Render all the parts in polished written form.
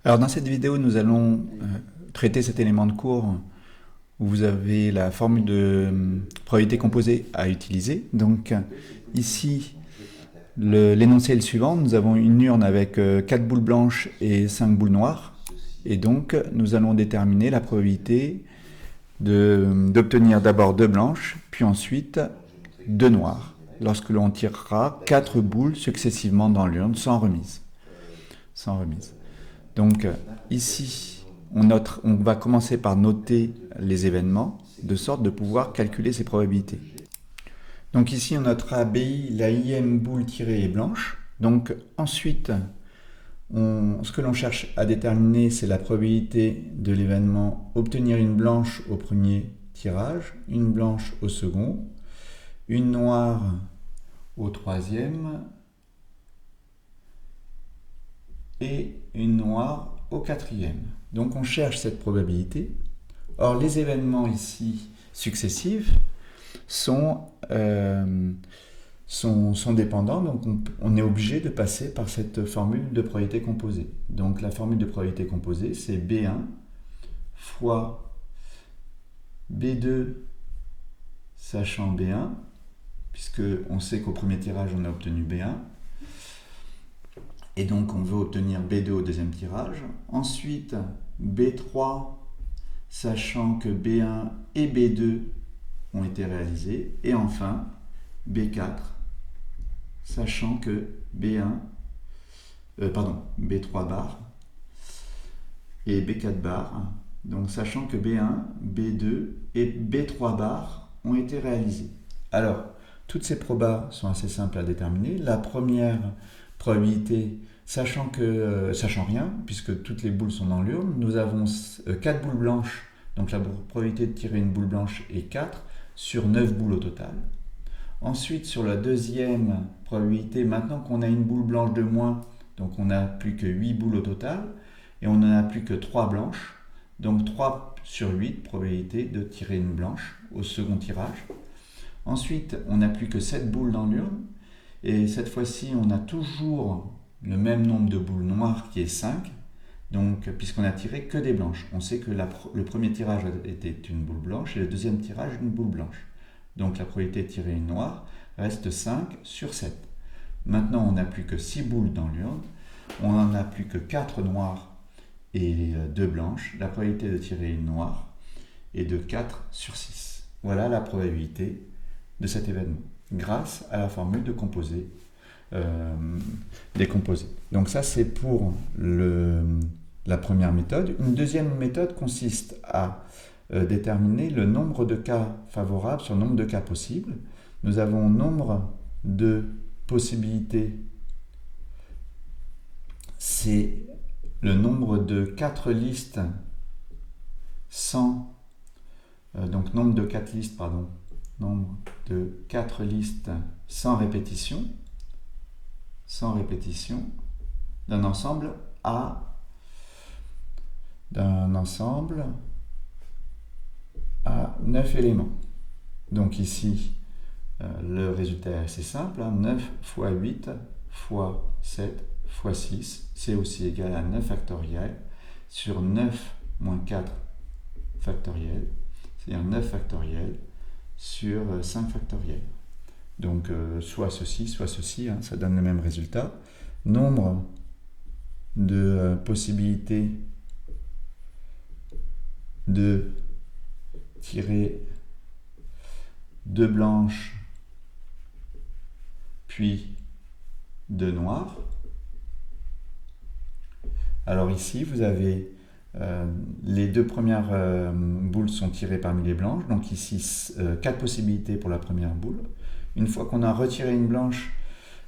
Alors dans cette vidéo, nous allons traiter cet élément de cours où vous avez la formule de probabilité composée à utiliser. Donc ici, l'énoncé est le suivant. Nous avons une urne avec 4 boules blanches et 5 boules noires. Et donc nous allons déterminer la probabilité d'obtenir d'abord 2 blanches, puis ensuite 2 noires, lorsque l'on tirera 4 boules successivement dans l'urne sans remise. Sans remise. Donc ici, on va commencer par noter les événements, de sorte de pouvoir calculer ces probabilités. Donc ici, on notera BI, la IM boule tirée est blanche. Donc ensuite, ce que l'on cherche à déterminer, c'est la probabilité de l'événement obtenir une blanche au premier tirage, une blanche au second, une noire au troisième et une noire au quatrième. Donc on cherche cette probabilité. Or les événements ici successifs sont dépendants, donc on est obligé de passer par cette formule de probabilité composée. Donc la formule de probabilité composée, c'est B1 fois B2 sachant B1, puisque on sait qu'au premier tirage on a obtenu B1, et donc on veut obtenir B2 au deuxième tirage. Ensuite B3 sachant que B1 et B2 ont été réalisés, et enfin B4 sachant que B3 bar et B4 bar, donc sachant que B1, B2 et B3 bar ont été réalisés. Alors, toutes ces probas sont assez simples à déterminer. La première probabilité, sachant rien, puisque toutes les boules sont dans l'urne, nous avons 4 boules blanches, donc la probabilité de tirer une boule blanche est 4 sur 9 boules au total. Ensuite, sur la deuxième probabilité, maintenant qu'on a une boule blanche de moins, donc on n'a plus que 8 boules au total, et on n'en a plus que 3 blanches, donc 3 sur 8 probabilité de tirer une blanche au second tirage. Ensuite, on n'a plus que 7 boules dans l'urne, et cette fois-ci, on a toujours le même nombre de boules noires qui est 5, donc, puisqu'on a tiré que des blanches. On sait que le premier tirage était une boule blanche et le deuxième tirage une boule blanche. Donc la probabilité de tirer une noire reste 5 sur 7. Maintenant, on n'a plus que 6 boules dans l'urne, on n'en a plus que 4 noires et 2 blanches. La probabilité de tirer une noire est de 4 sur 6. Voilà la probabilité de cet événement, grâce à la formule de composé, des composés. Donc ça, c'est pour la première méthode. Une deuxième méthode consiste à déterminer le nombre de cas favorables sur le nombre de cas possibles. Nous avons nombre de possibilités, c'est le nombre de 4 listes sans donc nombre de 4 listes, nombre de 4 listes sans répétition d'un ensemble A, à 9 éléments. Donc ici, le résultat est assez simple, 9 fois 8 fois 7 fois 6, c'est aussi égal à 9 factoriel sur 9 moins 4 factoriel, c'est-à-dire 9 factoriel sur 5 factoriel. Donc soit ceci, ça donne le même résultat. Nombre de possibilités de tirer 2 blanches puis 2 noires. Alors ici, vous avez les 2 premières boules sont tirées parmi les blanches, donc ici 4 possibilités pour la première boule. Une fois qu'on a retiré une blanche,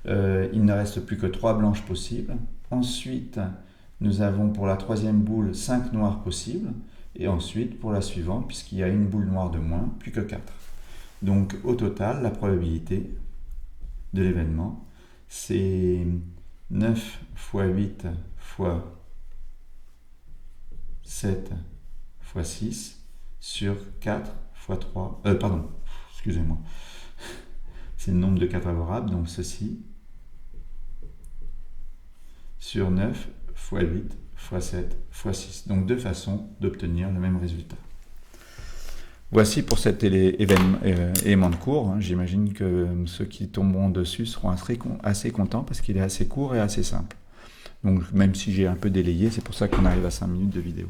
il ne reste plus que 3 blanches possibles. Ensuite, nous avons pour la troisième boule 5 noires possibles. Et ensuite, pour la suivante, puisqu'il y a une boule noire de moins, plus que 4. Donc au total, la probabilité de l'événement, c'est 9 fois 8 fois 7 fois 6 sur 4 fois 3. Excusez-moi. C'est le nombre de cas favorables, donc ceci, sur 9 fois 8 x 7 x 6. Donc deux façons d'obtenir le même résultat. Voici pour cet élément de cours. J'imagine que ceux qui tomberont dessus seront assez contents parce qu'il est assez court et assez simple. Donc même si j'ai un peu délayé, c'est pour ça qu'on arrive à 5 minutes de vidéo.